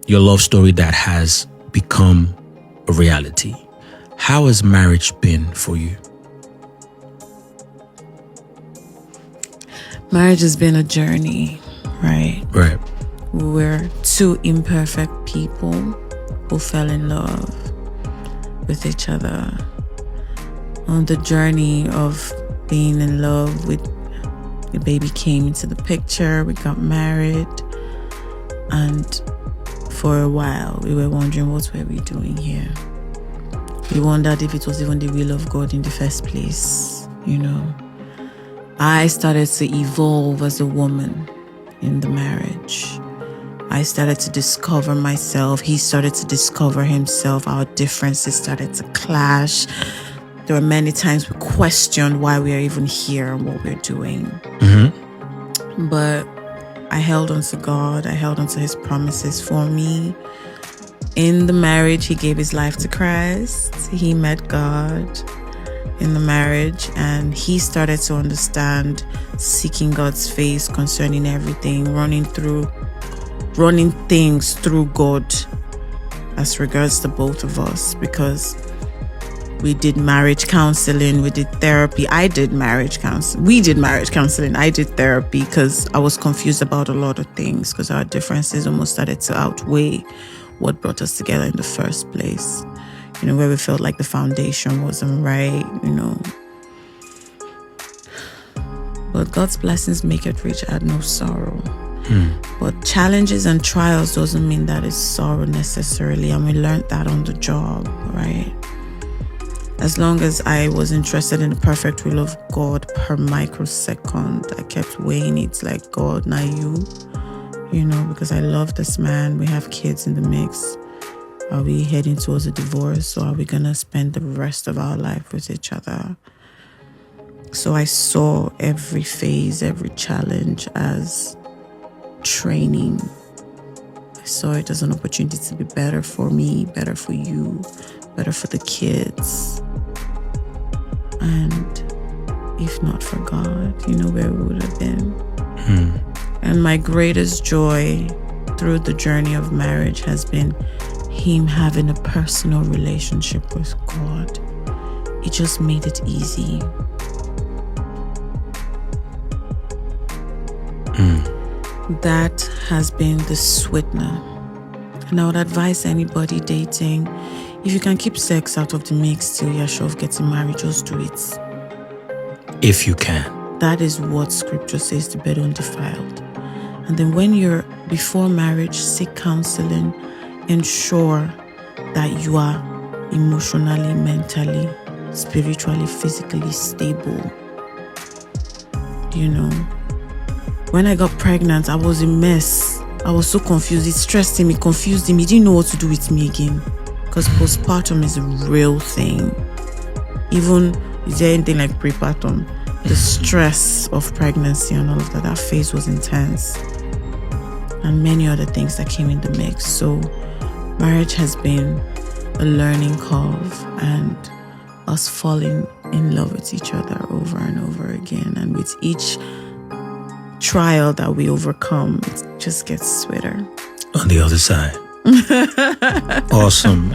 your love story that has become a reality. How has marriage been for you? Marriage has been a journey, right? Right. We're two imperfect people who fell in love with each other. On the journey of being in love, the baby came into the picture, we got married, and for a while we were wondering, what were we doing here? We wondered if it was even the will of God in the first place, you know. I started to evolve as a woman in the marriage. I started to discover myself. He started to discover himself. Our differences started to clash. There were many times we questioned why we are even here and what we're doing. Mm-hmm. But I held on to God. I held on to his promises for me. In the marriage, he gave his life to Christ. He met God in the marriage, and he started to understand seeking God's face concerning everything, running things through God as regards to both of us, because we did marriage counseling, we did therapy. I did marriage counseling. We did marriage counseling. I did therapy because I was confused about a lot of things, because our differences almost started to outweigh what brought us together in the first place. You know, where we felt like the foundation wasn't right, you know. But God's blessings make it rich, add no sorrow. But challenges and trials doesn't mean that it's sorrow necessarily. And we learned that on the job, right? As long as I was interested in the perfect will of God per microsecond, I kept weighing it like, God, not you know, because I love this man. We have kids in the mix. Are we heading towards a divorce, or are we going to spend the rest of our life with each other? So I saw every phase, every challenge as training. I saw it as an opportunity to be better for me, better for you, better for the kids. And if not for God, you know where we would have been. And my greatest joy through the journey of marriage has been him having a personal relationship with God. It just made it easy. That has been the sweetener. And I would advise anybody dating, if you can keep sex out of the mix till you're sure of getting married, just do it. If you can. That is what scripture says, the bed undefiled. And then when you're before marriage, seek counseling. Ensure that you are emotionally, mentally, spiritually, physically stable. You know, when I got pregnant, I was a mess. I was so confused. It stressed him, it confused him. He didn't know what to do with me again. Because postpartum is a real thing. Even, is there anything like prepartum? The stress of pregnancy and all of that phase was intense. And many other things that came in the mix. So marriage has been a learning curve, and us falling in love with each other over and over again. And with each trial that we overcome, it just gets sweeter. On the other side. Awesome.